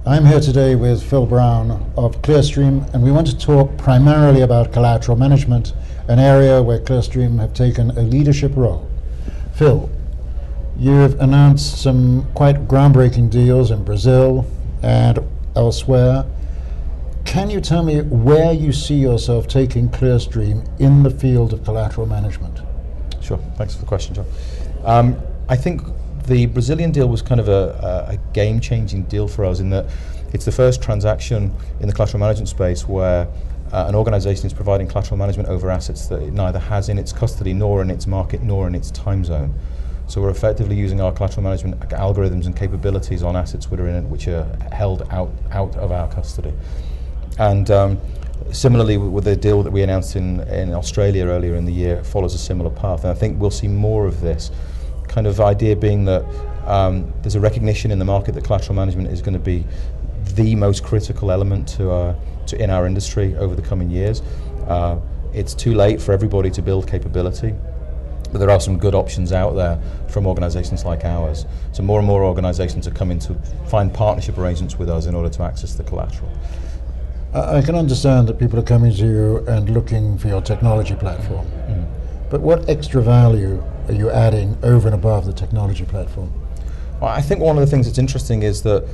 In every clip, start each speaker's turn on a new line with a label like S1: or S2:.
S1: I'm here today with Phil Brown of Clearstream, and we want to talk primarily about collateral management, an area where Clearstream have taken a leadership role. Phil, you've announced some quite groundbreaking deals in Brazil and elsewhere. Can you tell me where you see yourself taking Clearstream in the field of collateral management?
S2: Sure, thanks for the question, John. I think the Brazilian deal was kind of a game-changing deal for us in that it's the first transaction in the collateral management space where an organisation is providing collateral management over assets that it neither has in its custody nor in its market nor in its time zone. So we're effectively using our collateral management algorithms and capabilities on assets which are held out of our custody. And similarly with the deal that we announced in Australia earlier in the year, follows a similar path. And I think we'll see more of this kind of idea, being that there's a recognition in the market that collateral management is going to be the most critical element in our industry over the coming years. It's too late for everybody to build capability, but there are some good options out there from organizations like ours. So more and more organizations are coming to find partnership arrangements with us in order to access the collateral.
S1: I can understand that people are coming to you and looking for your technology platform. Mm-hmm. But what extra value are you adding over and above the technology platform?
S2: Well, I think one of the things that's interesting is that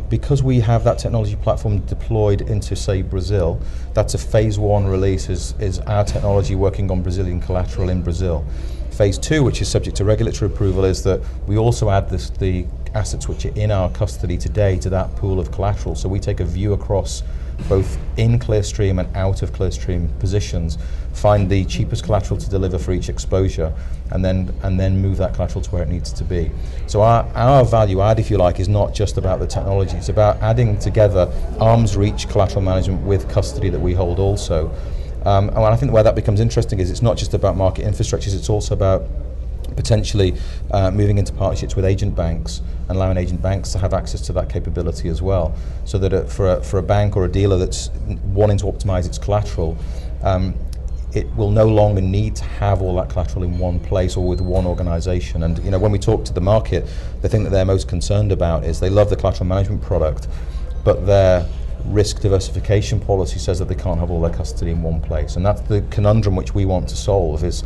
S2: because we have that technology platform deployed into, say, Brazil, that's a phase 1 release, is our technology working on Brazilian collateral in Brazil. Phase 2, which is subject to regulatory approval, is that we also add the assets which are in our custody today to that pool of collateral. So we take a view across both in Clearstream and out of Clearstream positions, find the cheapest collateral to deliver for each exposure, and then move that collateral to where it needs to be. So our value add, if you like, is not just about the technology, it's about adding together arm's reach collateral management with custody that we hold also. And I think where that becomes interesting is it's not just about market infrastructures, it's also about potentially moving into partnerships with agent banks and allowing agent banks to have access to that capability as well, so that for a bank or a dealer that's wanting to optimize its collateral, it will no longer need to have all that collateral in one place or with one organization. And when we talk to the market, the thing that they're most concerned about is they love the collateral management product, but their risk diversification policy says that they can't have all their custody in one place. And that's the conundrum which we want to solve, is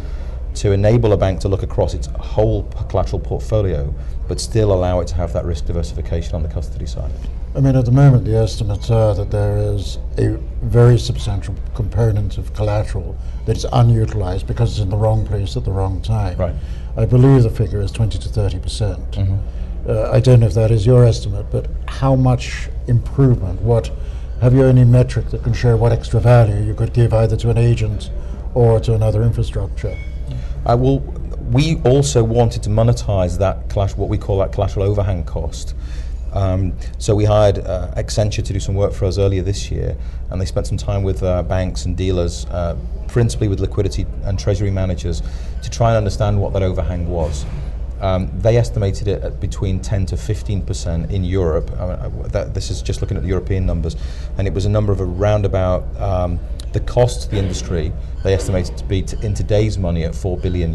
S2: to enable a bank to look across its whole collateral portfolio, but still allow it to have that risk diversification on the custody side.
S1: I mean, at the moment, the estimates are that there is a very substantial component of collateral that is unutilized because it's in the wrong place at the wrong time.
S2: Right.
S1: I believe the figure is 20 to 30%. Mm-hmm. I don't know if that is your estimate, but how much improvement? Have you any metric that can show what extra value you could give either to an agent or to another infrastructure?
S2: We also wanted to monetize that what we call that collateral overhang cost. So we hired Accenture to do some work for us earlier this year, and they spent some time with banks and dealers, principally with liquidity and treasury managers, to try and understand what that overhang was. They estimated it at between 10 to 15% in Europe. This is just looking at the European numbers, and it was a number of around about the cost to the industry. They estimated to be in today's money at €4 billion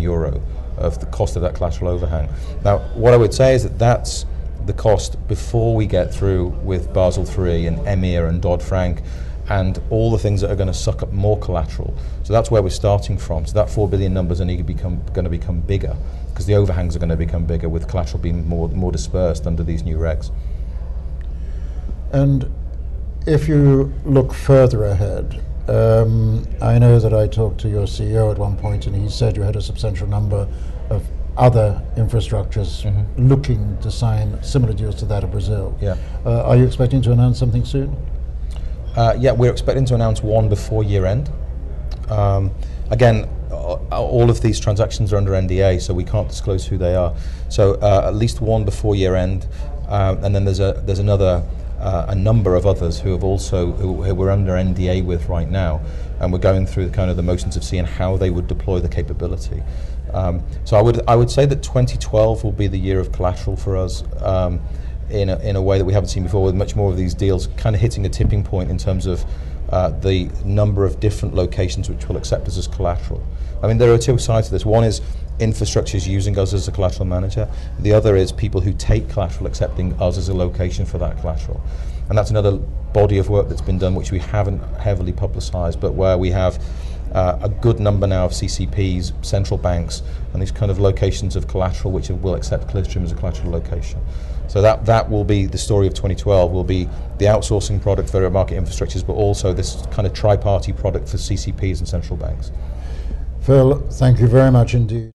S2: of the cost of that collateral overhang. Now, what I would say is that that's the cost before we get through with Basel III and EMIR and Dodd-Frank and all the things that are going to suck up more collateral. So that's where we're starting from. So that 4 billion numbers are going to become bigger, because the overhangs are going to become bigger with collateral being more dispersed under these new regs.
S1: And if you look further ahead, I know that I talked to your CEO at one point, and he said you had a substantial number of other infrastructures mm-hmm. looking to sign similar deals to that of Brazil.
S2: Yeah.
S1: Are you expecting to announce something soon?
S2: Yeah, we're expecting to announce one before year end. Again, all of these transactions are under NDA, so we can't disclose who they are. So at least one before year end, and then there's a number of others who we're under NDA with right now, and we're going through kind of the motions of seeing how they would deploy the capability. So I would say that 2012 will be the year of collateral for us, in a way that we haven't seen before, with much more of these deals kind of hitting a tipping point in terms of the number of different locations which will accept us as collateral. I mean, there are two sides to this. One is infrastructures using us as a collateral manager. The other is people who take collateral accepting us as a location for that collateral. And that's another body of work that's been done which we haven't heavily publicised, but where we have a good number now of CCPs, central banks, and these kind of locations of collateral which will accept Clearstream as a collateral location. So that will be the story of 2012, will be the outsourcing product for market infrastructures, but also this kind of tri-party product for CCPs and central banks.
S1: Phil, thank you very much indeed.